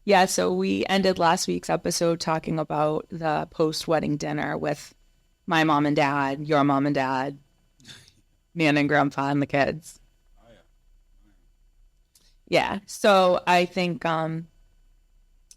Yeah, so we ended last week's episode talking about the post-wedding dinner with my mom and dad, your mom and dad, Nan and Grandpa, and the kids. Oh yeah. Yeah, so I think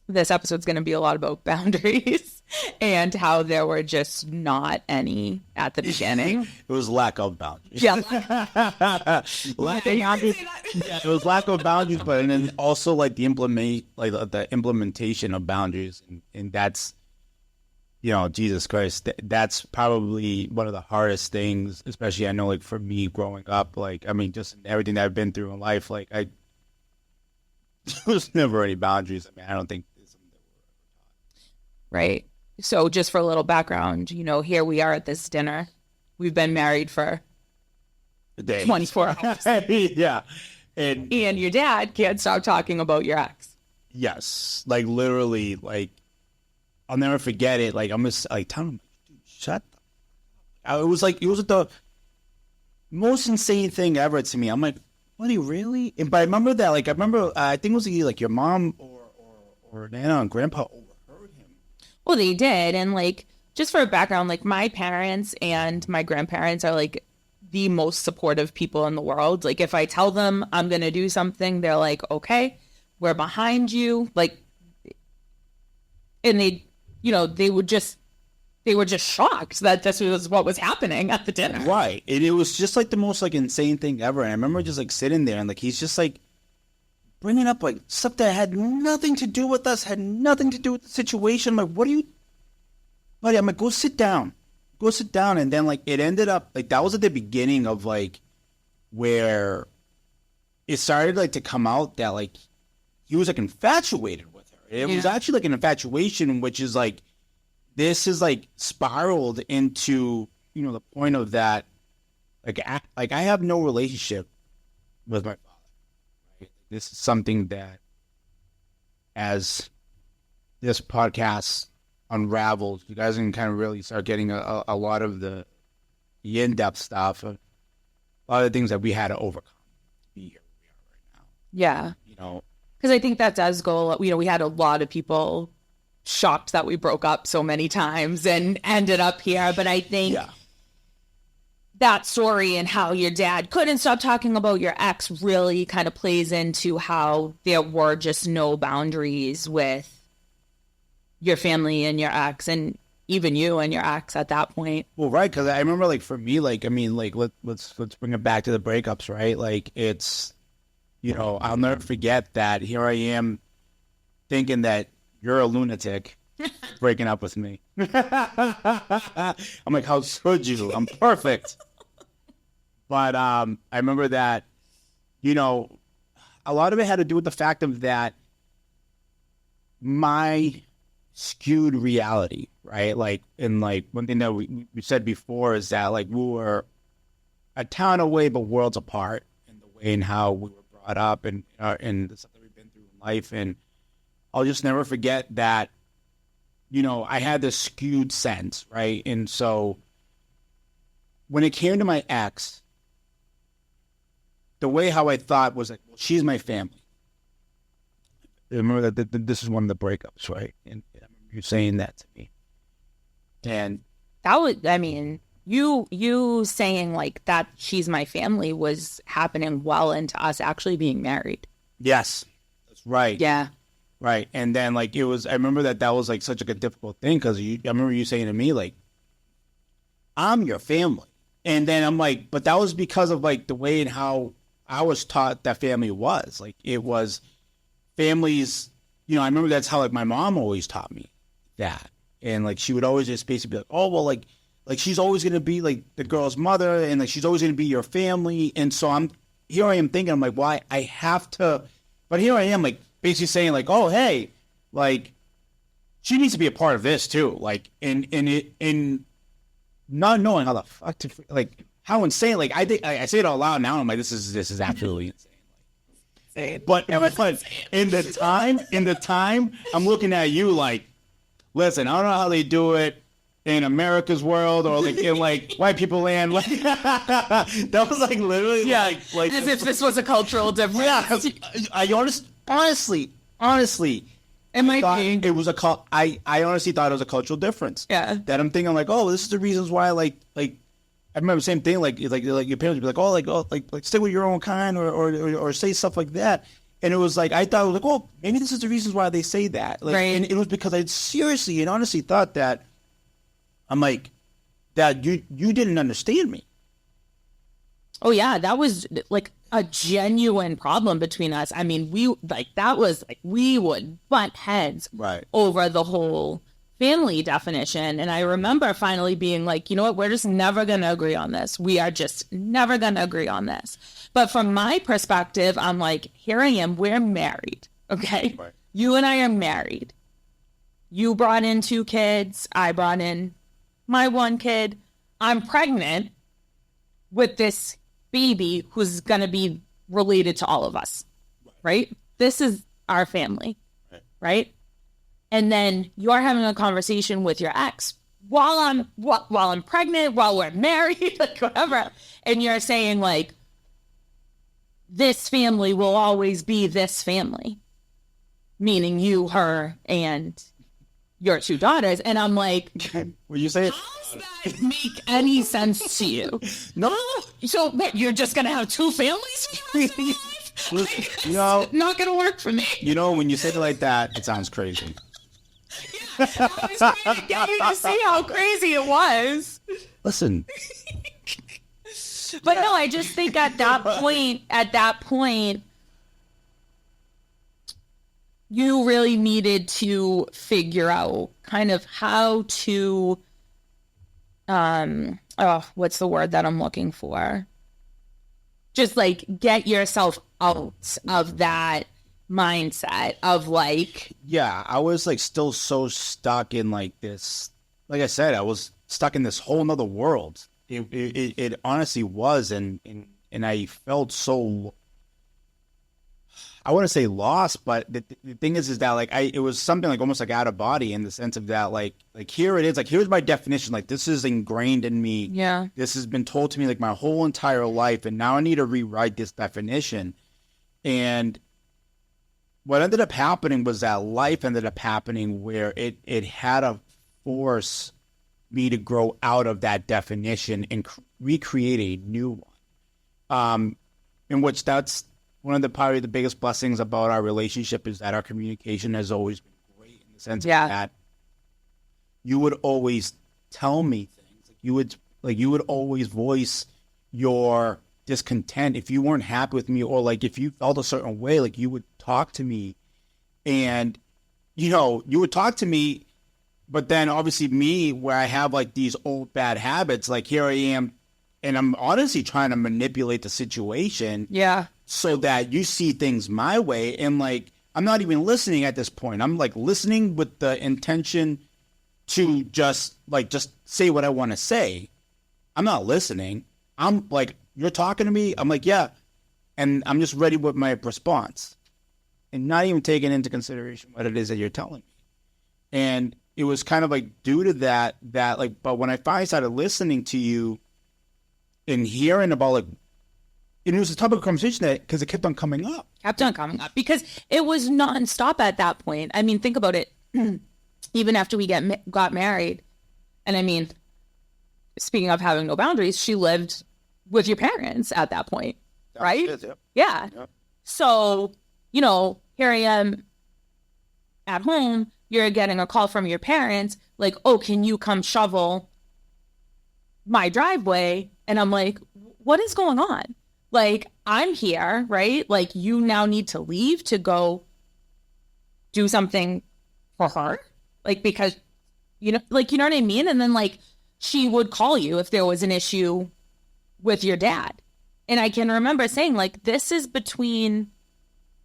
this episode's going to be a lot about boundaries and how there were just not any at the beginning. It was lack of boundaries. Yeah. Yeah, it was lack of boundaries, but and then also like the implementation of boundaries, and that's, Jesus Christ, that's probably one of the hardest things, especially I know like for me growing up, like I mean just everything that I've been through in life, like there was never any boundaries. I mean, I don't think there's something that we're Right. So just for a little background, here we are at this dinner. We've been married for a day. 24 hours. Yeah. And your dad can't stop talking about your ex. yes, like literally, like I'll never forget it. Like I'm just like telling him, dude, shut up. It was like the most insane thing ever to me. I'm like, what, really? But I remember that, like I think it was either like your mom or Nana and Grandpa overheard him. Well, they did. And like, just for a background, like my parents and my grandparents are like the most supportive people in the world. Like if I tell them I'm going to do something, they're like, okay, we're behind you. Like, and they were just shocked that this was what was happening at the dinner. Right. And it was just like the most like insane thing ever. And I remember just like sitting there and like he's just like bringing up like stuff that had nothing to do with us, had nothing to do with the situation. I'm like, what are you, buddy? I'm like, go sit down. Go sit down. And then like it ended up like that was at the beginning of like where it started like to come out that like he was like infatuated with her. It was actually like an infatuation, which is like this is like spiraled into, the point of that, like I have no relationship with my father. Right? This is something that, as this podcast unravels, you guys can kind of really start getting a lot of the in-depth stuff, a lot of the things that we had to overcome to be here where we are right now. Yeah. Because I think that does go, we had a lot of people shocked that we broke up so many times and ended up here. But I think that story and how your dad couldn't stop talking about your ex really kind of plays into how there were just no boundaries with your family and your ex, and even you and your ex at that point. Well, right, because I remember, like, for me, like, I mean, like, let's bring it back to the breakups, right? Like, it's, I'll never forget that here I am thinking that you're a lunatic breaking up with me. I'm like, how could you? I'm perfect. But I remember that, a lot of it had to do with the fact of that my skewed reality, right? Like, and like one thing that we said before is that like we were a town away but worlds apart in the way in how we were brought up and the stuff that we've been through in life. And I'll just never forget that, I had this skewed sense, right? And so when it came to my ex, the way how I thought was like, well, she's my family. I remember that this is one of the breakups, right? And I remember you saying that to me. And that was, you saying like that she's my family was happening well into us actually being married. Yes, that's right. Yeah. Right. And then like I remember that was like such like a difficult thing because I remember you saying to me like, I'm your family. And then I'm like, but that was because of like the way and how I was taught that family was. Like it was families, I remember that's how like my mom always taught me that. And like she would always just basically be like, oh, well, like she's always going to be like the girl's mother and like she's always going to be your family. And so I am thinking, I'm like, well, I have to, but here I am like basically saying like, oh, hey, like she needs to be a part of this too. Like in not knowing how the fuck to, like how insane, like I think I say it out loud now and I'm like, this is absolutely insane. But in the time, I'm looking at you like, listen, I don't know how they do it in America's world or like in like white people land. Like that was like literally like as if this was a cultural difference. Yeah, I honestly, honestly, It might be. it was I honestly thought it was a cultural difference. Yeah. That I'm thinking like, oh, this is the reasons why like I remember the same thing like your parents would be like, like stay with your own kind or say stuff like that. And it was like I thought it was like, oh, maybe this is the reasons why they say that. Like, right. And it was because I seriously and honestly thought that I'm like that you didn't understand me. Oh yeah, that was like a genuine problem between us. I mean, we would butt heads right. over the whole family definition. And I remember finally being like, you know what, we're just never going to agree on this. We are just never going to agree on this. But from my perspective, I'm like, here I am, we're married. Okay. Right. You and I are married. You brought in 2 kids. I brought in my 1 kid. I'm pregnant with this baby who's going to be related to all of us, right? This is our family, right? And then you're having a conversation with your ex while I'm pregnant, while we're married, like whatever, and you're saying like, this family will always be this family, meaning you, her, and your 2 daughters. And I'm like, will you say it? How does that make any sense to you? No. So you're just going to have 2 families? You know, not going to work for me. You know, when you say it like that, it sounds crazy. Yeah, I was trying to get you to see how crazy it was. Listen. But no, I just think at that point, you really needed to figure out kind of how to, what's the word that I'm looking for? Just like get yourself out of that mindset of like. Yeah, I was like still so stuck in like this, like I said, I was stuck in this whole nother world. It honestly was. And I felt so, I wouldn't say lost, but the thing is that like it was something like almost like out of body in the sense of that like here it is, like here's my definition, like this is ingrained in me. Yeah. This has been told to me like my whole entire life, and now I need to rewrite this definition. And what ended up happening was that life ended up happening where it had to force me to grow out of that definition and recreate a new one. In which that's one of the probably the biggest blessings about our relationship is that our communication has always been great in the sense that you would always tell me things. You would always voice your discontent if you weren't happy with me, or like if you felt a certain way, like you would talk to me, and you would talk to me. But then obviously me, where I have like these old bad habits, like here I am, and I'm honestly trying to manipulate the situation. Yeah. So that you see things my way. And like, I'm not even listening at this point. I'm like listening with the intention to just say what I want to say. I'm not listening. I'm like, you're talking to me. I'm like, yeah. And I'm just ready with my response and not even taking into consideration what it is that you're telling me. And it was kind of like due to that like, but when I finally started listening to you and hearing about like, and it was a topic of conversation that because it kept on coming up. Because it was nonstop at that point. I mean, think about it. Even after we got married, and I mean, speaking of having no boundaries, she lived with your parents at that point, right? Yeah. So, here I am at home. You're getting a call from your parents, like, oh, can you come shovel my driveway? And I'm like, what is going on? Like, I'm here, right? Like, you now need to leave to go do something for her. Like, because, you know what I mean? And then, like, she would call you if there was an issue with your dad. And I can remember saying, like, this is between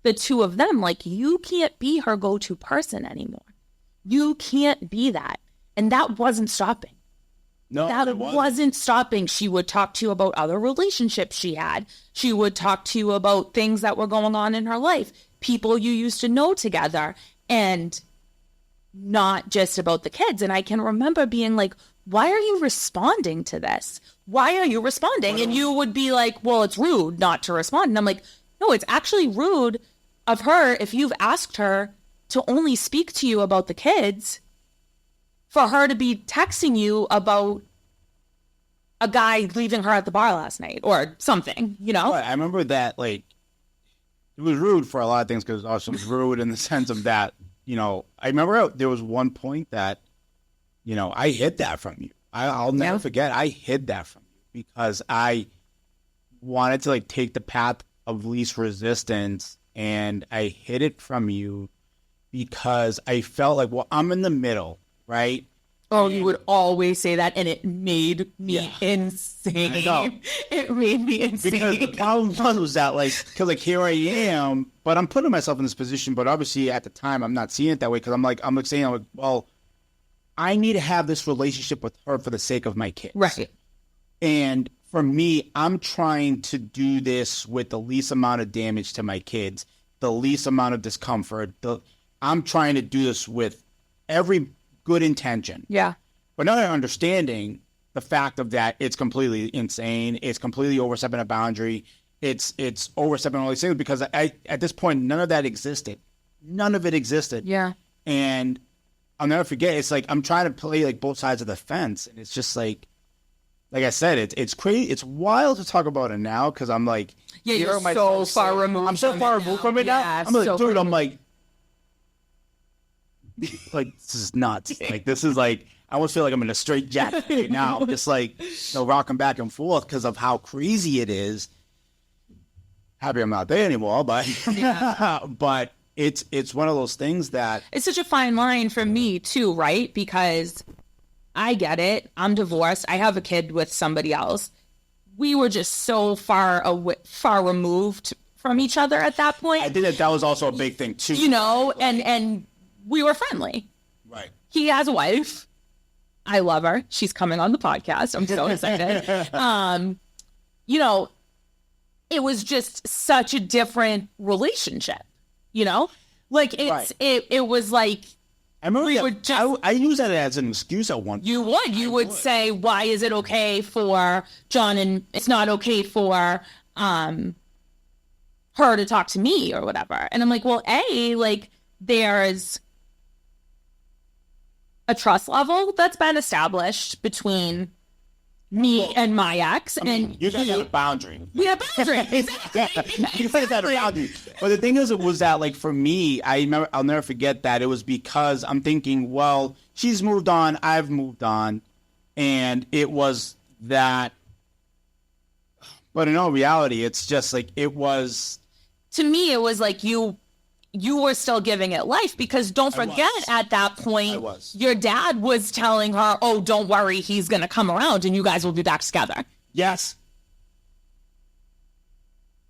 the 2 of them. Like, you can't be her go-to person anymore. You can't be that. And that wasn't stopping. No, that wasn't stopping. She would talk to you about other relationships she had. She would talk to you about things that were going on in her life, people you used to know together, and not just about the kids. And I can remember being like, why are you responding to this? Why are you responding? And you would be like, well, it's rude not to respond. And I'm like, no, it's actually rude of her, if you've asked her to only speak to you about the kids, for her to be texting you about a guy leaving her at the bar last night or something, you know? I remember that, like, it was rude for a lot of things because also it was rude in the sense of that, you know, I remember there was one point that, you know, I hid that from you. I'll never forget. I hid that from you because I wanted to, like, take the path of least resistance, and I hid it from you because I felt like, well, I'm in the middle, right? Oh, you would always say that, and it made me insane. I know. It made me insane. Because the problem was that, like, because, like, here I am, but I'm putting myself in this position, but obviously at the time I'm not seeing it that way because I'm like, saying, well, I need to have this relationship with her for the sake of my kids. Right. And for me, I'm trying to do this with the least amount of damage to my kids, the least amount of discomfort. I'm trying to do this with every good intention. Yeah. But not understanding the fact of that it's completely insane. It's completely overstepping a boundary. It's overstepping all these things because at this point, none of that existed. None of it existed. Yeah. And I'll never forget. It's like I'm trying to play like both sides of the fence, and it's just like I said, it's crazy. It's wild to talk about it now because I'm like, yeah, you're so far removed. I'm so far removed from it now. I'm like, dude, I'm like, this is nuts. Like this is like I almost feel like I'm in a straight jacket right now. I'm just like, you know, rocking back and forth because of how crazy it is. Happy I'm not there anymore, but but it's one of those things that it's such a fine line for me too, right? Because I get it. I'm divorced. I have a kid with somebody else. We were just so far removed from each other at that point. I think that was also a big thing too. You know, and we were friendly. Right. He has a wife. I love her. She's coming on the podcast. I'm so excited. You know, it was just such a different relationship, you know? Like it was like I remember I use that as an excuse at one point. You would say, why is it okay for John and it's not okay for her to talk to me or whatever? And I'm like, well, like there's a trust level that's been established between me and my ex, and you guys have a boundary. We have boundaries. You guys had a boundary. But the thing is, it was that, like, for me, I'll never forget that it was because I'm thinking, well, she's moved on, I've moved on, and it was that. But in all reality, it's just like it was. To me, it was like you were still giving it life because don't forget at that point, your dad was telling her, oh, don't worry, he's going to come around and you guys will be back together. Yes.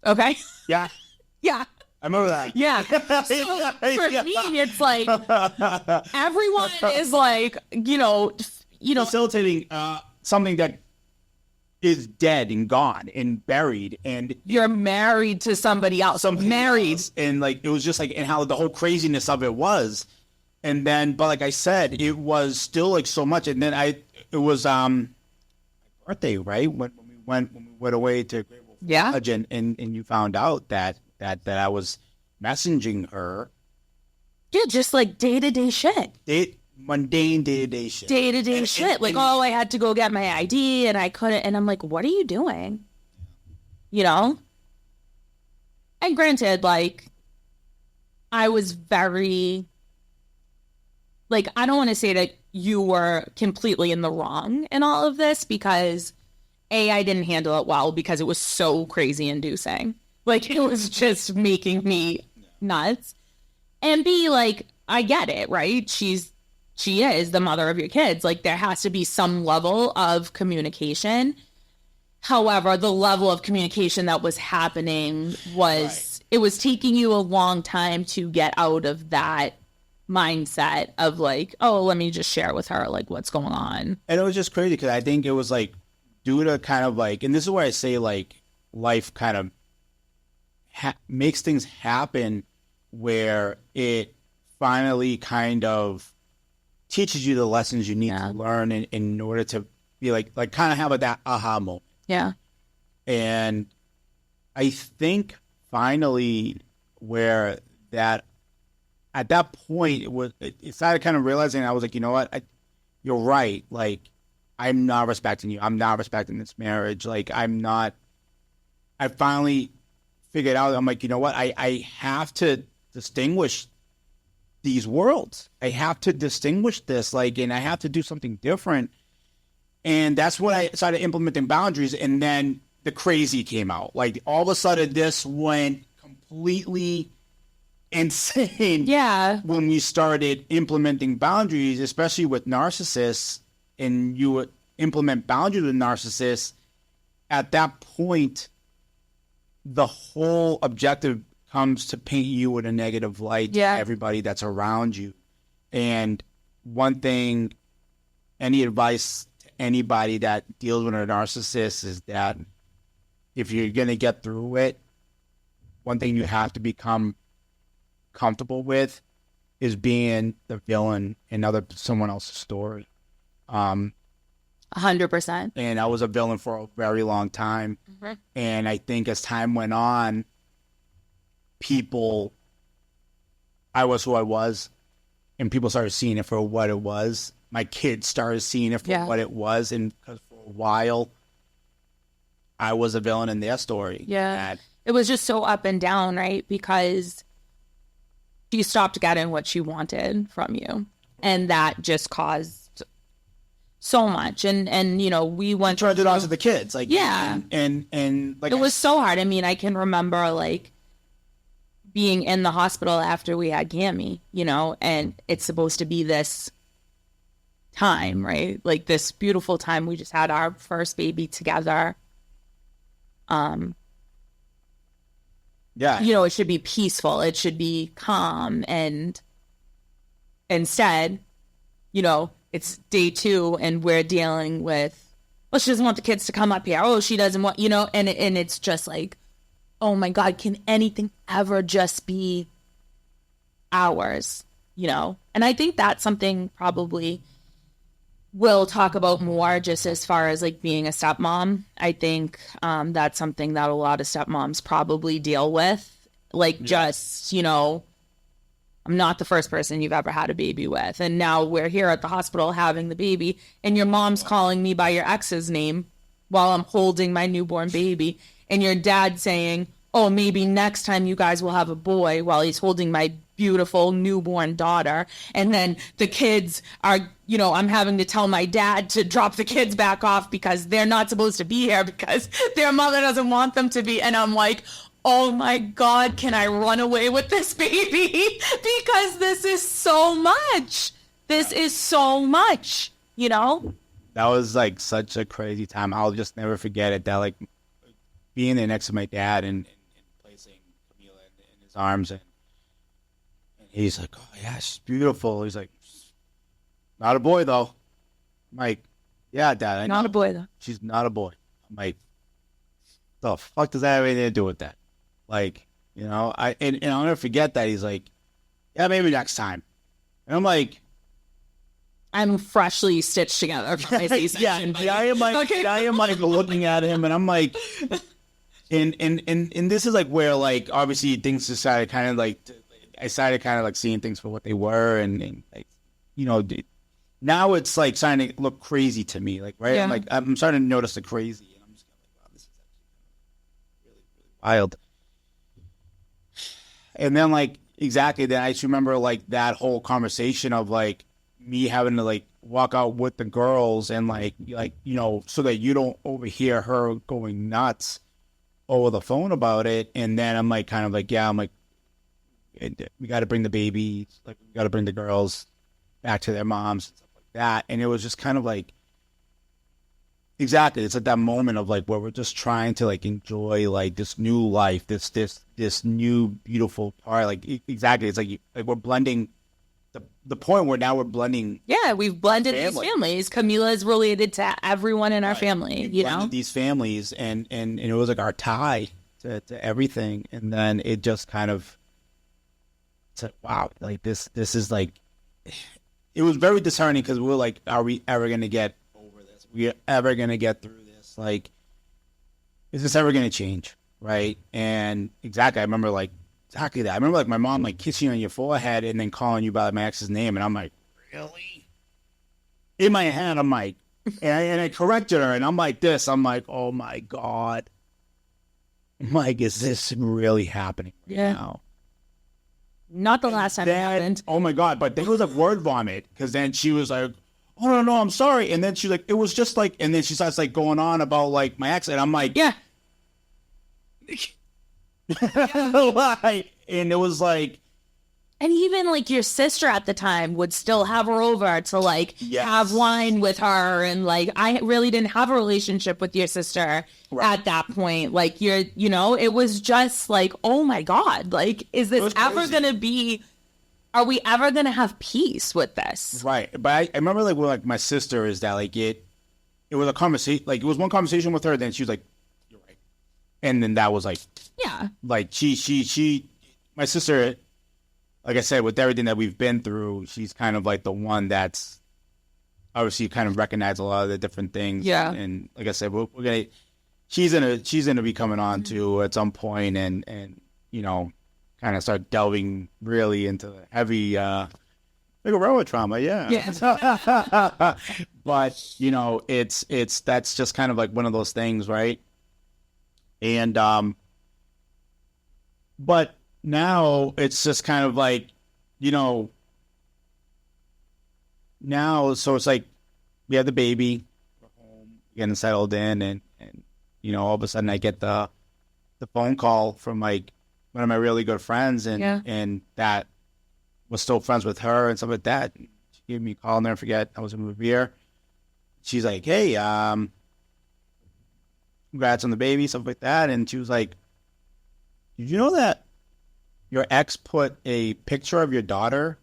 Okay. Yeah. Yeah. I remember that. Yeah. So for me, it's like everyone is like, you know, facilitating something that is dead and gone and buried, and you're married to somebody else. Married. And like it was just like, and how the whole craziness of it was. And then, but like I said, it was still like so much. And then it was my birthday, right? When we went away to Great Wolf Lodge, and you found out that I was messaging her. Yeah, just like day-to-day shit. Mundane day-to-day shit. Day-to-day shit. Like, I had to go get my ID and I couldn't. And I'm like, what are you doing? You know? And granted, like, I was very, like, I don't want to say that you were completely in the wrong in all of this because, A, I didn't handle it well because it was so crazy inducing. Like, it was just making me nuts. And B, like, I get it, right? She is the mother of your kids. Like, there has to be some level of communication. However, the level of communication that was happening was, it was taking you a long time to get out of that mindset of like, oh, let me just share with her, like, what's going on. And it was just crazy because I think it was like, due to kind of like, and this is where I say like, life kind of makes things happen where it finally kind of teaches you the lessons you need to learn in order to be like kind of have that aha moment. Yeah. And I think finally where that at that point it started kind of realizing, I was like, you know what, you're right. Like, I'm not respecting you. I'm not respecting this marriage. Like, I finally figured out, I'm like, you know what, I have to distinguish these worlds. I have to distinguish this, like, and I have to do something different. And that's when I started implementing boundaries. And then the crazy came out. Like, all of a sudden, this went completely insane. Yeah. When we started implementing boundaries, especially with narcissists, and you would implement boundaries with narcissists, at that point, the whole objective comes to paint you in a negative light to everybody that's around you. And one thing, any advice to anybody that deals with a narcissist is that if you're going to get through it, one thing you have to become comfortable with is being the villain in someone else's story. 100%. And I was a villain for a very long time. Mm-hmm. And I think as time went on, I was who I was, and people started seeing it for what it was. My kids started seeing it for what it was, and because for a while, I was a villain in their story. Yeah. It was just so up and down, right? Because she stopped getting what she wanted from you, and that just caused so much. And you know, we went trying to do it to the kids, like, and like, it was so hard. I mean, I can remember like being in the hospital after we had Gammy, you know, and it's supposed to be this time, right? Like this beautiful time. We just had our first baby together. You know, it should be peaceful. It should be calm. And instead, you know, it's day 2 and we're dealing with, well, she doesn't want the kids to come up here. Oh, she doesn't want, you know, and it's just like, oh my God, can anything ever just be ours, you know? And I think that's something probably we'll talk about more just as far as like being a stepmom. I think that's something that a lot of stepmoms probably deal with. Like just, you know, I'm not the first person you've ever had a baby with. And now we're here at the hospital having the baby and your mom's calling me by your ex's name while I'm holding my newborn baby. And your dad saying, oh, maybe next time you guys will have a boy, while he's holding my beautiful newborn daughter. And then the kids are, you know, I'm having to tell my dad to drop the kids back off because they're not supposed to be here because their mother doesn't want them to be. And I'm like, oh my God, can I run away with this baby? Because this is so much. This is so much, you know? That was like such a crazy time. I'll just never forget it. That like being there next to my dad and placing Camila in his arms, and he's like, oh yeah, she's beautiful. He's like, not a boy though. I'm like, yeah, Dad, I know. Not a boy though. She's not a boy. I'm like, the fuck does that have anything to do with that? Like, you know, and I'll never forget that. He's like, yeah, maybe next time. And I'm like, I'm freshly stitched together from my C-section. Yeah, I am like looking at him, and I'm like, and this is like where like obviously things decided kind of like I started kind of like seeing things for what they were, and like, you know, now it's like starting to look crazy to me, like, right? Yeah. I'm starting to notice the crazy, and I'm just kind of like, wow, this is actually really, really wild. And then like exactly, then I just remember like that whole conversation of like me having to like walk out with the girls and like you know, so that you don't overhear her going nuts over the phone about it. And then I'm like kind of like, yeah, I'm like, we got to bring the baby, like we got to bring the girls back to their moms and stuff like that. And it was just kind of like, exactly, it's at that moment of like where we're just trying to like enjoy like this new life, this new beautiful part. Like exactly, it's like we're blending the point where now we're blending. Yeah, we've blended these families. Camila is related to everyone in our family. You know, these families, and it was like our tie to everything. And then it just kind of said, wow, like this is like, it was very disheartening because we were like, are we ever gonna get over this? We are ever gonna get through this? Like, is this ever gonna change? Right? And exactly, I remember like exactly that. I remember like my mom like kissing you on your forehead and then calling you by my ex's name, and I'm like, really? In my head, I'm like, and I corrected her, and I'm like this. I'm like, oh my God. I'm like, is this really happening right now? Not the last time it happened. Oh my God. But there was a word vomit because then she was like, oh, no, I'm sorry. And then she's like, it was just like, and then she starts like going on about like my ex. And I'm like, yeah. And it was like, and even like your sister at the time would still have her over to like have wine with her. And like, I really didn't have a relationship with your sister at that point. Like it was just like, oh my God, like, is this ever going to be, are we ever going to have peace with this? Right. But I remember like with like my sister is that like it was a conversation, like it was one conversation with her. Then she was like, you're right. And then that was like, like my sister, like I said, with everything that we've been through, she's kind of like the one that's obviously kind of recognized a lot of the different things. Yeah. And like I said, she's gonna be coming on to at some point and kind of start delving really into the heavy like a railroad trauma. Yeah. But it's that's just kind of like one of those things, right? And but now it's just kind of like, now, so it's like we have the baby, we're home, getting settled in, and all of a sudden I get the phone call from like one of my really good friends, and that was still friends with her and stuff like that. She gave me a call, I'll never forget. I was in Revere. She's like, hey, congrats on the baby, stuff like that. And she was like, did you know that your ex put a picture of your daughter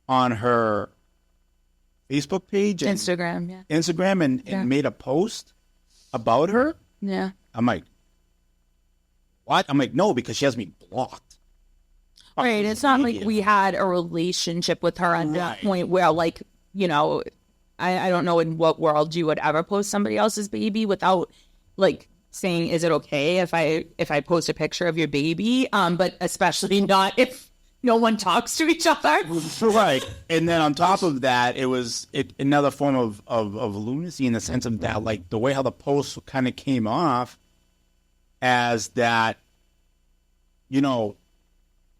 on her Facebook page? And Instagram, and made a post about her? Yeah. I'm like, what? I'm like, no, because she has me blocked. Right. It's not like we had a relationship with her at that point where, like, I don't know in what world you would ever post somebody else's baby without, like, saying, is it okay if I post a picture of your baby? But especially not if no one talks to each other. Right. And then on top of that, it was another form of lunacy in the sense of that, like the way how the post kind of came off as that, it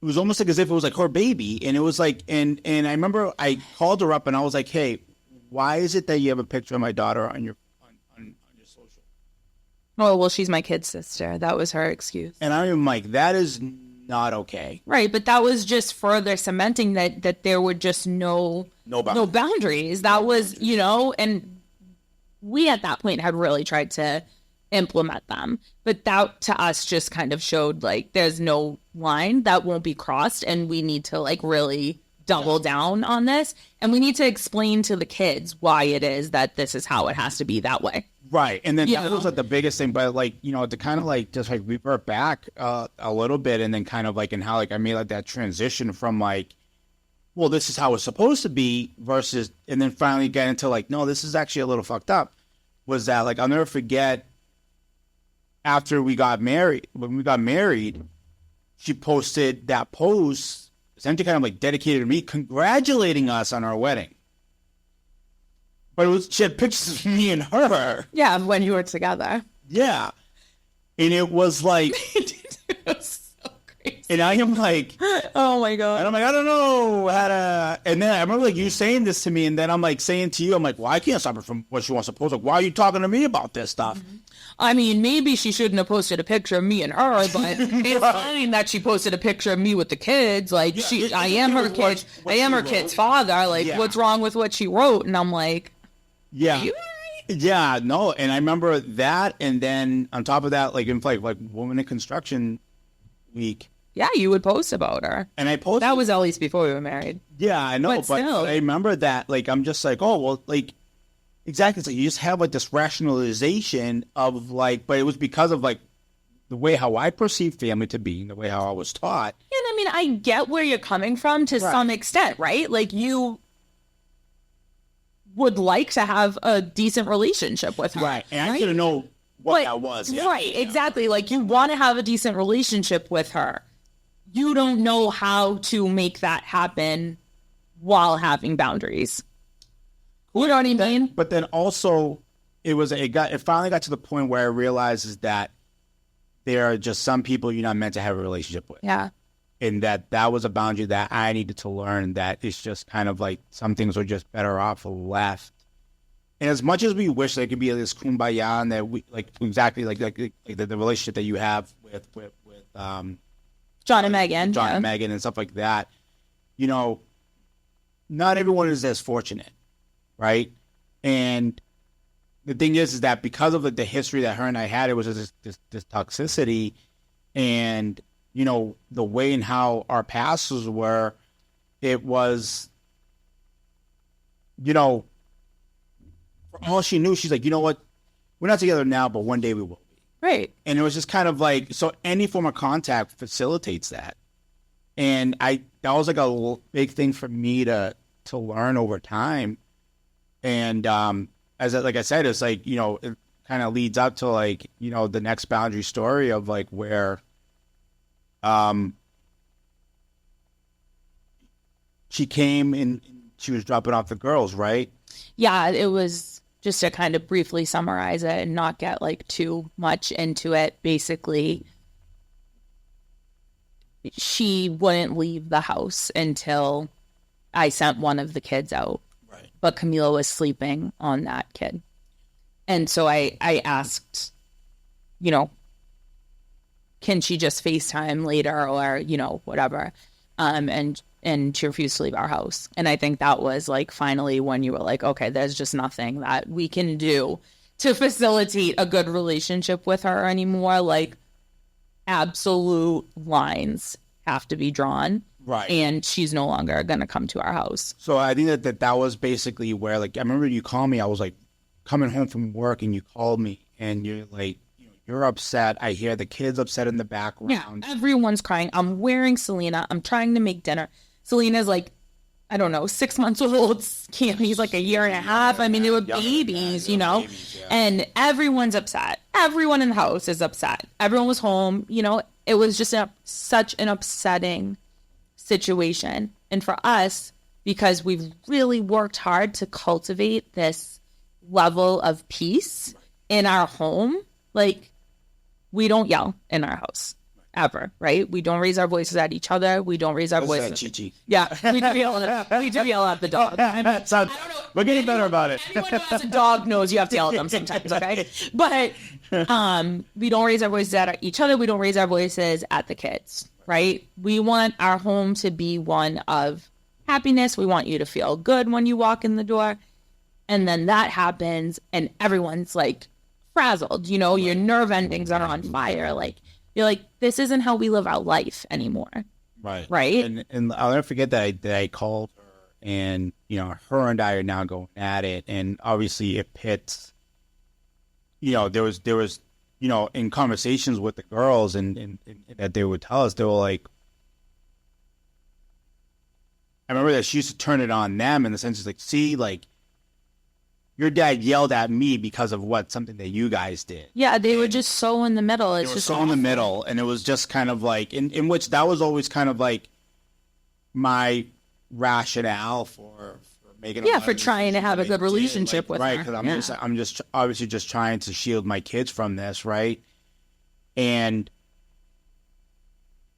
was almost like as if it was like her baby. And it was like, and I remember I called her up and I was like, hey, why is it that you have a picture of my daughter on your social? Oh, well, she's my kid sister. That was her excuse. And I'm like, that is not okay. Right, but that was just further cementing that there were just no boundaries. That was, and we at that point had really tried to implement them. But that to us just kind of showed like there's no line that won't be crossed, and we need to like really double down on this, and we need to explain to the kids why it is that this is how it has to be that way. Right. And then that was like the biggest thing, but like, to kind of like just like revert back a little bit, and then kind of like in how like I made like that transition from like, well, this is how it's supposed to be versus, and then finally get into like, no, this is actually a little fucked up, was that like, I'll never forget after we got married, when we got married, she posted that post, essentially kind of like dedicated to me, congratulating us on our wedding. But she had pictures of me and her. Yeah, when you were together. Yeah. And it was like... it was so crazy. And I am like... Oh, my God. And I'm like, I don't know how to... And then I remember like you saying this to me, and then I'm like saying to you, I'm like, well, I can't stop her from what she wants to post. Like, why are you talking to me about this stuff? Mm-hmm. I mean, maybe she shouldn't have posted a picture of me and her, but it's fine that she posted a picture of me with the kids. Like, I am her kid's father. Like, what's wrong with what she wrote? And I'm like... Yeah. Yeah, no, and I remember that, and then on top of that, like in like Women in Construction Week. Yeah, you would post about her. And I posted. That was at least before we were married. Yeah, I know, but I remember that, like, I'm just like, oh, well, like, exactly, so you just have like this rationalization of like, but it was because of like the way how I perceive family to be, the way how I was taught. And I mean, I get where you're coming from to some extent, right? Like you would like to have a decent relationship with her. Right. And I didn't know what that was. Yeah. Right. Exactly. Like you want to have a decent relationship with her. you don't know how to make that happen while having boundaries. You know what I mean? But then also, it finally got to the point where I realized is that there are just some people you're not meant to have a relationship with. Yeah. And that was a boundary that I needed to learn, that it's just kind of like some things are just better off left. And as much as we wish there could be this kumbaya and that we like exactly like the relationship that you have with John and Megan. John and Megan and stuff like that, you know, not everyone is as fortunate, right? And the thing is that because of the history that her and I had, it was just this toxicity, and you know the way and how our pasts were, it was, you know, for all she knew, she's like, you know what, we're not together now, but one day we will be. Right. And it was just kind of like, so any form of contact facilitates that, and that was like a big thing for me to learn over time, and like I said, it's like, you know, it kind of leads up to like, you know, the next boundary story of like where she came and she was dropping off the girls, right? Yeah, it was, just to kind of briefly summarize it and not get like too much into it. Basically, she wouldn't leave the house until I sent one of the kids out. Right. But Camila was sleeping on that kid. And so I asked, you know, can she just FaceTime later or, you know, whatever. And she refused to leave our house. And I think that was like finally when you were like, okay, there's just nothing that we can do to facilitate a good relationship with her anymore. Like, absolute lines have to be drawn. Right. And she's no longer going to come to our house. So I think that was basically where, like, I remember you called me. I was like coming home from work and you called me and you're like, you're upset. I hear the kids upset in the background. Yeah, everyone's crying. I'm wearing Selena. I'm trying to make dinner. Selena's like, I don't know, 6 months old. Cammy's like a year and a half. I mean, they were babies, you know, and everyone's upset. Everyone in the house is upset. Everyone was home. You know, it was just such an upsetting situation. And for us, because we've really worked hard to cultivate this level of peace in our home, like, we don't yell in our house ever, right? We don't raise our voices at each other. We don't raise our voices. Chi-chi? Yeah, we do yell at the dog. I don't know. We're getting better about it. Anyone who has a dog knows you have to yell at them sometimes, okay? But we don't raise our voices at each other. We don't raise our voices at the kids, right? We want our home to be one of happiness. We want you to feel good when you walk in the door. And then that happens and everyone's like frazzled, you know, your nerve endings are on fire. Like, you're like, this isn't how we live our life anymore. Right. Right. And I'll never forget that I called her and, you know, her and I are now going at it. And obviously it pits, you know, there was, you know, in conversations with the girls and that they would tell us, they were like, I remember that she used to turn it on them in the sense of like, see, like, your dad yelled at me because of something that you guys did. Yeah, they were just so in the middle. It's just so in the middle, and it was just kind of like in which that was always kind of like my rationale for making. Yeah, for trying to have a good relationship with her. Right, because I'm just obviously just trying to shield my kids from this, right? And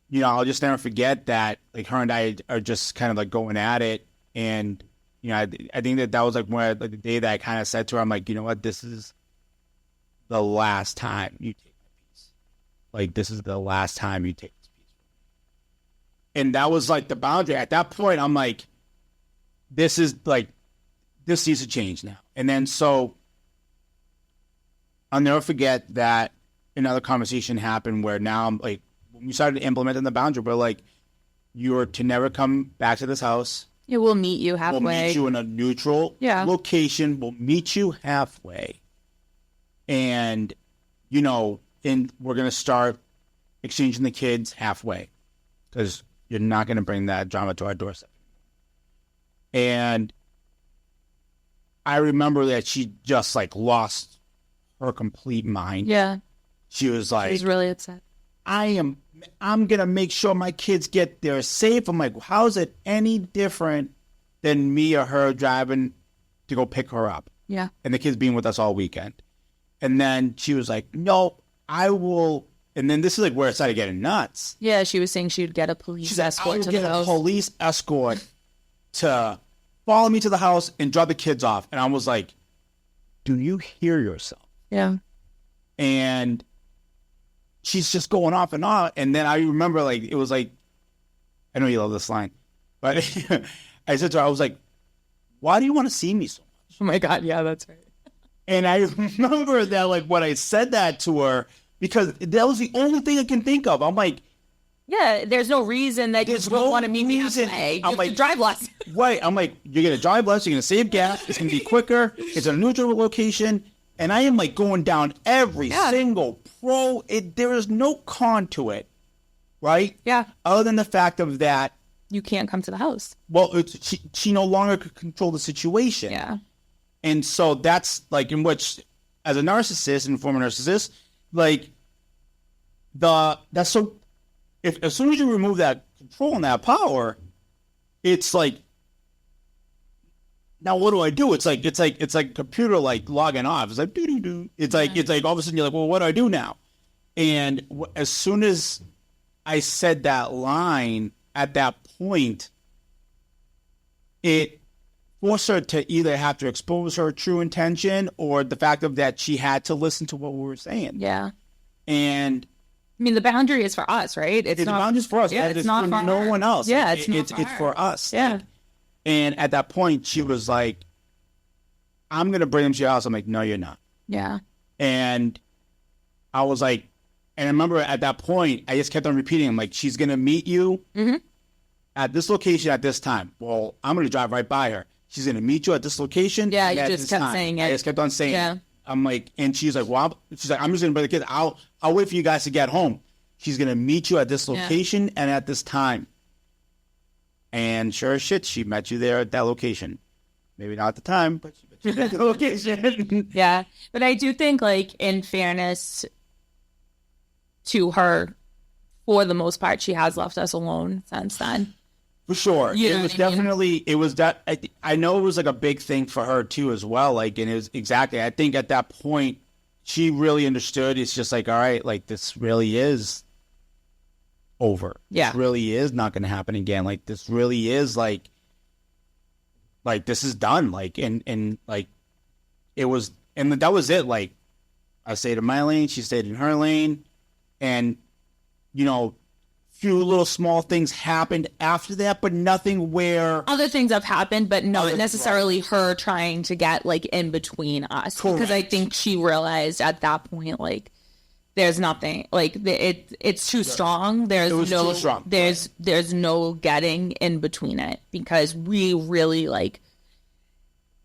you know, I'll just never forget that. Like her and I are just kind of like going at it, and. You know, I think that was like the day that I kind of said to her, I'm like, you know what, this is the last time you take my piece. Like, this is the last time you take this piece from me. And that was like the boundary. At that point, I'm like, this needs to change now. And then so I'll never forget that another conversation happened where now I'm like, when we started implementing the boundary, we're like, you're to never come back to this house. Yeah, we'll meet you halfway. We'll meet you in a neutral location. We'll meet you halfway. And, you know, and we're going to start exchanging the kids halfway because you're not going to bring that drama to our doorstep. And I remember that she just like lost her complete mind. Yeah. She was like, she was really upset. I am I'm going to make sure my kids get there safe. I'm like, how is it any different than me or her driving to go pick her up? Yeah. And the kids being with us all weekend. And then she was like, no, I will. And then this is like where it started getting nuts. Yeah, she was saying she would get a police escort to the house. A police escort to follow me to the house and drop the kids off. And I was like, do you hear yourself? Yeah. And she's just going off and on. And then I remember, like, it was like, I know you love this line, but I said to her, I was like, why do you want to see me so much? Oh my God, yeah, that's right. And I remember that, like, when I said that to her, because that was the only thing I can think of. I'm like, yeah, there's no reason that you don't want to meet me halfway. You have to drive less. Right. I'm like, you're going to drive less. You're going to save gas. It's going to be quicker. It's a neutral location. And I am like going down every single pro. There is no con to it. Right? Yeah. Other than the fact of that. You can't come to the house. Well, she no longer could control the situation. Yeah. And so that's like in which, as a narcissist and former narcissist, like that's so. If as soon as you remove that control and that power, it's like, now what do I do? It's like computer like logging off. It's like do. It's like all of a sudden you're like, well, what do I do now? And as soon as I said that line at that point, it forced her to either have to expose her true intention or the fact of that she had to listen to what we were saying. Yeah. And I mean, the boundary is for us, right? It's not, the boundary is for us. Yeah, it's not for no one else. Yeah, it's for us. Yeah. And at that point, she was like, I'm going to bring him to your house. I'm like, no, you're not. Yeah. And I was like, and I remember at that point, I just kept on repeating, I'm like, she's going to meet you at this location at this time. Well, I'm going to drive right by her. She's going to meet you at this location. Yeah, you just kept saying it. I just kept on saying it. I'm like, and she's like, well, I'm just going to bring the kids. I'll wait for you guys to get home. She's going to meet you at this location and at this time. And sure as shit, she met you there at that location. Maybe not at the time, but she met you at the location. Yeah. But I do think, like, in fairness to her, for the most part, she has left us alone since then. For sure. You know it was definitely, it was that, I know it was like a big thing for her too as well. Like, and it was exactly, I think at that point, she really understood. It's just like, all right, like this really is over. Yeah. This really is not going to happen again. Like this really is like this is done. Like, and like it was, and that was it. Like I stayed in my lane, she stayed in her lane, and you know, few little small things happened after that, but nothing where other things have happened, but not necessarily her trying to get like in between us. Correct. Because I think she realized at that point, like there's nothing, like it's too strong. There's no, there's no getting in between it because we really like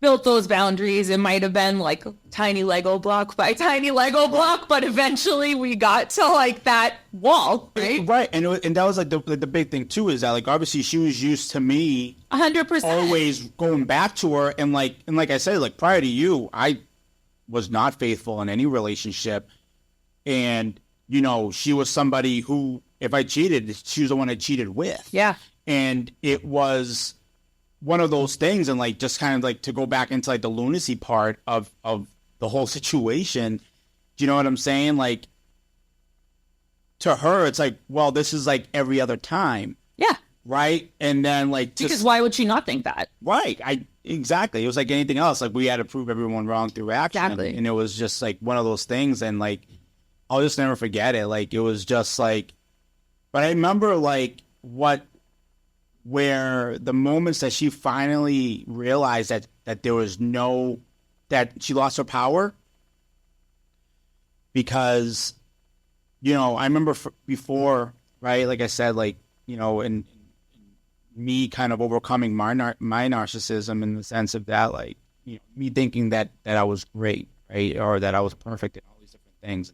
built those boundaries. It might have been like tiny Lego block by tiny Lego block, but eventually we got to like that wall, right? Right, and that was like the big thing too is that like obviously she was used to me 100% always going back to her, and like I said, like prior to you, I was not faithful in any relationship, and you know she was somebody who if I cheated, she was the one I cheated with. Yeah, and it was one of those things, and like just kind of like to go back into like the lunacy part of the whole situation. Do you know what I'm saying? Like to her, it's like, well, this is like every other time. Yeah. Right. And then like because why would she not think that? Right. Exactly. It was like anything else. Like we had to prove everyone wrong through action. Exactly. And it was just like one of those things. And like I'll just never forget it. Like it was just like, but I remember like where the moments that she finally realized that there was that she lost her power, because, you know, I remember before, right, like I said, like, you know, and me kind of overcoming my narcissism in the sense of that, like, you know, me thinking that I was great, right, or that I was perfect in all these different things.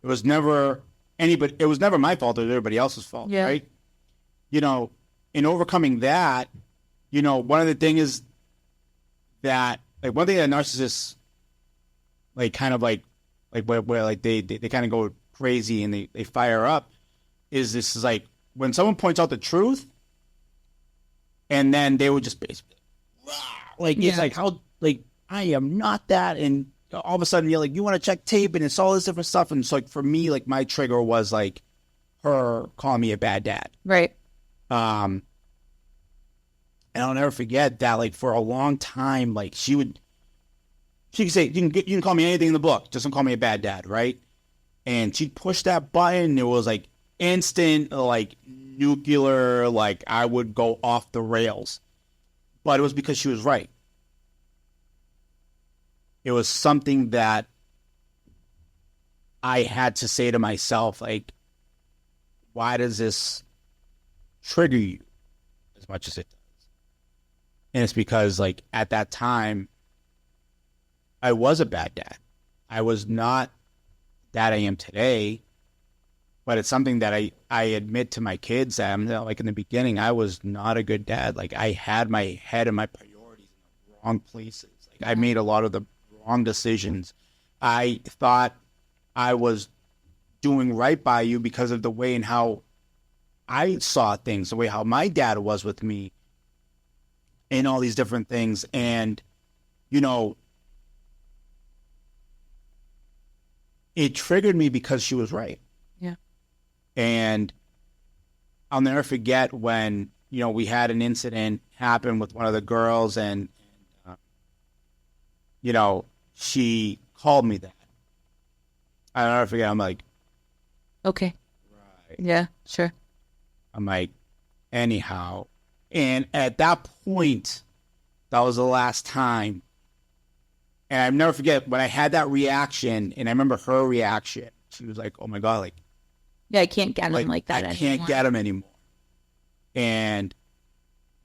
It was never my fault or everybody else's fault, yeah. Right? You know, in overcoming that, you know, one of the things is that, like, one thing that narcissists, like, kind of like where like they kind of go crazy and they fire up, is this is like when someone points out the truth, and then they would just basically like it's like how like I am not that, and all of a sudden you're like you want to check tape, and it's all this different stuff, and it's like for me like my trigger was like her calling me a bad dad, right? And I'll never forget that like for a long time like she could say you can call me anything in the book, just don't call me a bad dad, right? And she'd push that button. It was like instant, like nuclear, like I would go off the rails. But it was because she was right. It was something that I had to say to myself, like, why does this trigger you as much as it does? And it's because, like, at that time, I was a bad dad. I was not that I am today, but it's something that I admit to my kids that I'm like in the beginning, I was not a good dad. Like I had my head and my priorities in the wrong places. Like I made a lot of the wrong decisions. I thought I was doing right by you because of the way and how I saw things, the way how my dad was with me and all these different things. And, you know, it triggered me because she was right. Yeah. And I'll never forget when, you know, we had an incident happen with one of the girls and you know, she called me that. I'll never forget. I'm like, okay. Right. Yeah, sure. I'm like, anyhow. And at that point, that was the last time. And I'll never forget when I had that reaction, and I remember her reaction. She was like, oh my God, like, yeah, I can't get him like that I anymore. can't get him anymore. And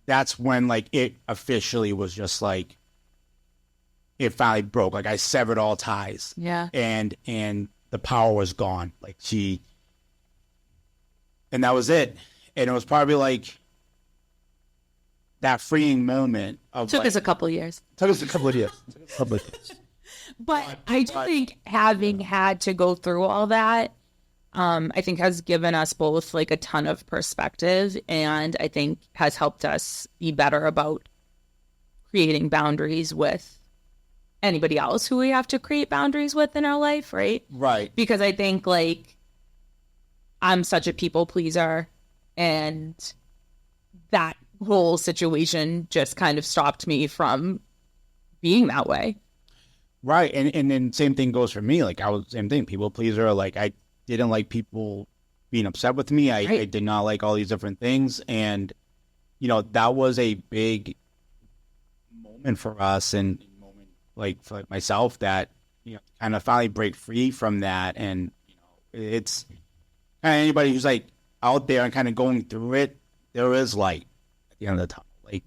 that's when, like, it officially was just like, it finally broke. Like, I severed all ties. Yeah. And the power was gone. Like, and that was it. And it was probably like that freeing moment of Took like, us a couple years. Took us a couple of years. But I do think having had to go through all that, I think has given us both like a ton of perspective, and I think has helped us be better about creating boundaries with anybody else who we have to create boundaries with in our life, right? Right. Because I think like I'm such a people pleaser, and that whole situation just kind of stopped me from being that way. Right. And then same thing goes for me. Like I was same thing, people pleaser. Like I didn't like people being upset with me. I did not like all these different things. And, you know, that was a big moment for us and moment like for myself that, you know, kind of finally break free from that. And, you know, it's kind of anybody who's like out there and kind of going through it, there is light at the end of the tunnel. Like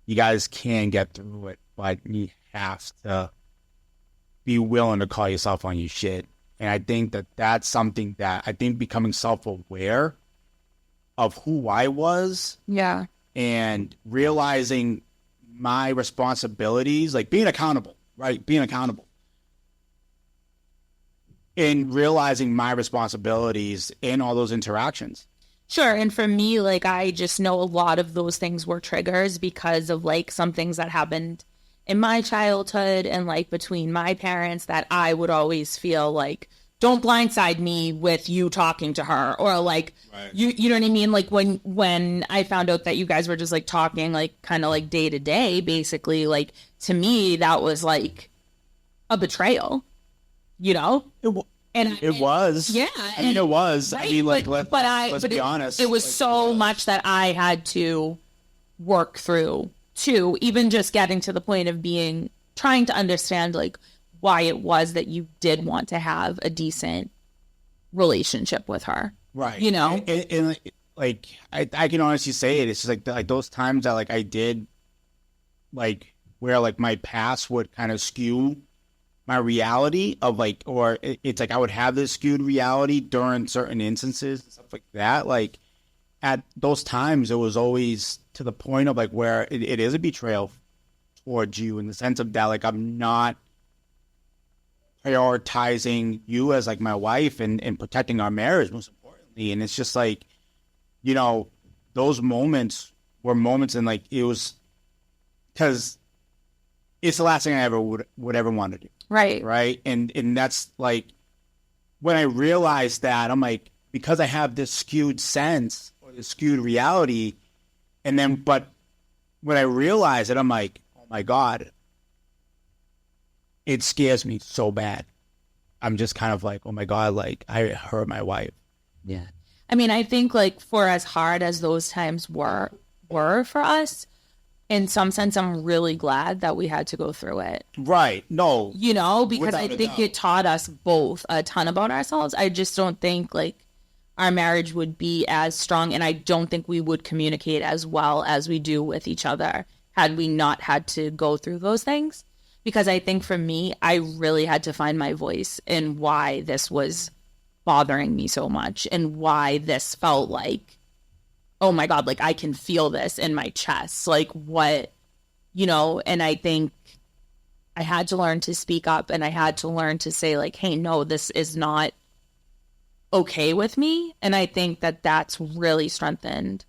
you guys can get through it, but you have to be willing to call yourself on your shit. And I think that that's something that I think becoming self-aware of who I was. Yeah. And realizing my responsibilities, like being accountable, right? Being accountable. And realizing my responsibilities in all those interactions. Sure. And for me, like, I just know a lot of those things were triggers because of like some things that happened in my childhood and like between my parents that I would always feel like, don't blindside me with you talking to her, or like, you know what I mean? Like when I found out that you guys were just like talking, like kind of like day to day, basically, like to me, that was like a betrayal, you know? It was. Yeah. I mean, it was. Right, I mean, like, let's be honest. It was like, so much that I had to work through too, even just getting to the point of trying to understand like why it was that you did want to have a decent relationship with her. Right. You know? And like, I can honestly say it. It's just like those times that like I did, like where like my past would kind of skew my reality of like, or it's like I would have this skewed reality during certain instances and stuff like that. Like at those times, it was always to the point of like where it is a betrayal towards you in the sense of that, like I'm not prioritizing you as like my wife and protecting our marriage most importantly. recently, and it's just like, those moments were moments, and like it was because it's the last thing I ever would ever want to do. Right. And that's like when I realized that, I'm like, because I have this skewed sense or this skewed reality, and then but when I realize it, I'm like, oh my God, it scares me so bad. I'm just kind of like, oh my God, like I hurt my wife. Yeah. I mean, I think like for as hard as those times were for us, in some sense, I'm really glad that we had to go through it. Right. No. Because I think it taught us both a ton about ourselves. I just don't think like our marriage would be as strong, and I don't think we would communicate as well as we do with each other had we not had to go through those things. Because I think for me, I really had to find my voice in why this was bothering me so much and why this felt like, oh my God, like I can feel this in my chest. Like what, and I think I had to learn to speak up, and I had to learn to say like, hey, no, this is not okay with me. And I think that that's really strengthened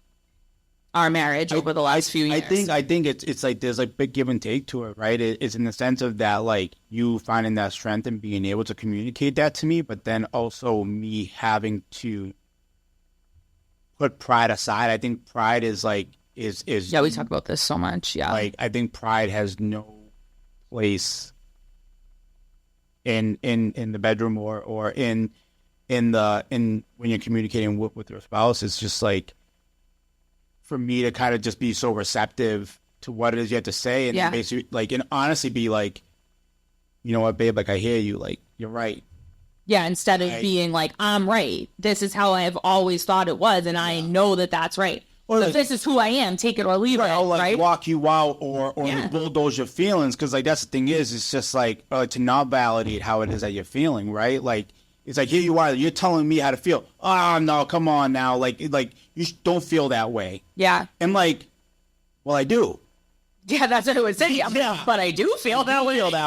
our marriage over the last few years. I think it's like there's like big give and take to it, right? It's in the sense of that, like you finding that strength and being able to communicate that to me, but then also me having to put pride aside. I think pride is like is yeah, we talk about this so much. Yeah, like I think pride has no place in the bedroom or in when you're communicating with your spouse. It's just like, for me to kind of just be so receptive to what it is you have to say, and basically like, and honestly be like, you know what, babe, like I hear you, like you're right. Yeah, instead of being like, I'm right. This is how I've always thought it was, and I know that that's right. Or like, this is who I am. Take it or leave it. Or like right? Walk you out or bulldoze your feelings, because like that's the thing is, it's just like to not validate how it is that you're feeling, right? Like it's like, here you are, you're telling me how to feel. Oh no, come on now, like you don't feel that way. Yeah, and like, well, I do. Yeah, that's what I was saying. Yeah, but I do feel that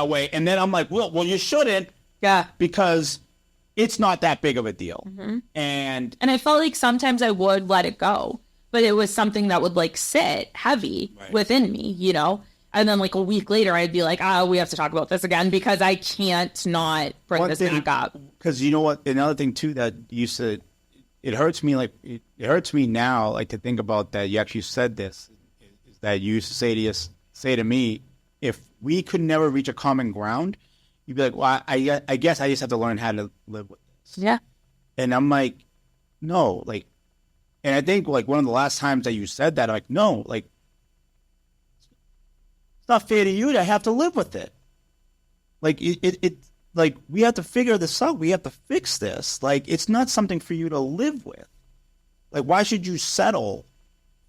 way. And then I'm like, well, you shouldn't. Yeah, because it's not that big of a deal. Mm-hmm. And I felt like sometimes I would let it go, but it was something that would like sit heavy within me, And then like a week later, I'd be like, we have to talk about this again, because I can't not bring this back up. Because you know what? Another thing too that you said, it hurts me. Like it hurts me now, like to think about that. You actually said this, is that you used to say to me, if we could never reach a common ground, you'd be like, well, I guess I just have to learn how to live with this. Yeah. And I'm like, no, like, and I think like one of the last times that you said that, I'm like, no, like, it's not fair to you to have to live with it. Like it like we have to figure this out. We have to fix this. Like it's not something for you to live with. Like why should you settle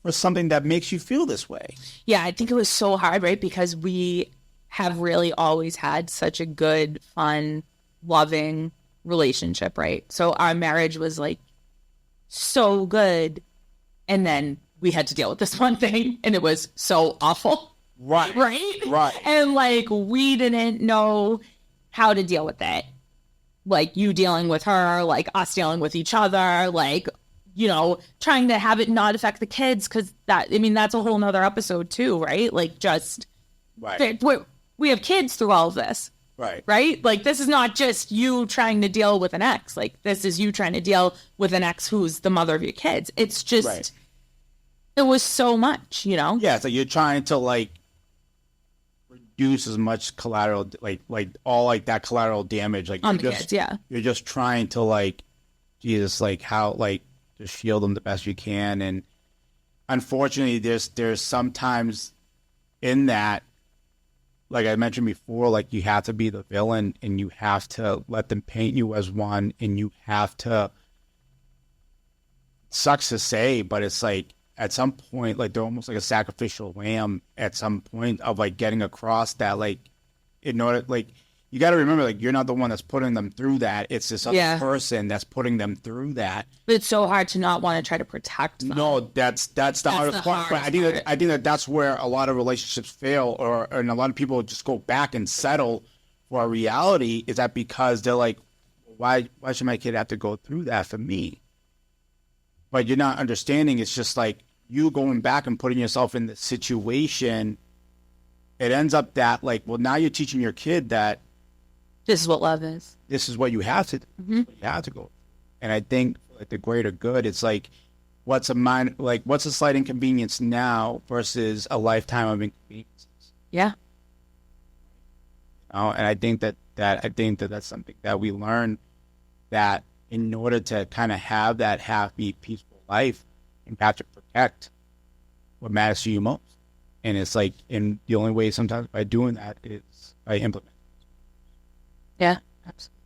for something that makes you feel this way? Yeah, I think it was so hard, right? Because we have really always had such a good, fun, loving relationship, right? So our marriage was like so good, and then we had to deal with this one thing, and it was so awful. Right. And like we didn't know how to deal with it. Like you dealing with her, like us dealing with each other, like, trying to have it not affect the kids, because that's a whole nother episode too, right? Like just we have kids through all of this. Right? Like this is not just you trying to deal with an ex. Like this is you trying to deal with an ex who's the mother of your kids. It's just it was so much, Yeah, so you're trying to like reduce as much collateral, like all like that collateral damage, like on the kids. Yeah, you're just trying to like, Jesus, like how like just shield them the best you can. And unfortunately, there's sometimes in that, like I mentioned before, like you have to be the villain, and you have to let them paint you as one, and you have to. Sucks to say, but it's like at some point, like they're almost like a sacrificial lamb at some point of like getting across that, like, in order, like, you got to remember, like, you're not the one that's putting them through that. It's this other person that's putting them through that. But it's so hard to not want to try to protect them. No, that's the hardest part. But I think that's where a lot of relationships fail, and a lot of people just go back and settle for a reality. Is that because they're like, why should my kid have to go through that for me? but you're not understanding. It's just like you going back and putting yourself in the situation. It ends up that like, well, now you're teaching your kid that this is what love is. This is what you have to do. You have to go. And I think like the greater good, it's like, what's a slight inconvenience now versus a lifetime of inconveniences. Yeah. And I think that's something that we learn, that in order to kind of have that happy, peaceful life, you have to protect what matters to you most. And it's like, and the only way sometimes by doing that is by implementing. Yeah, absolutely.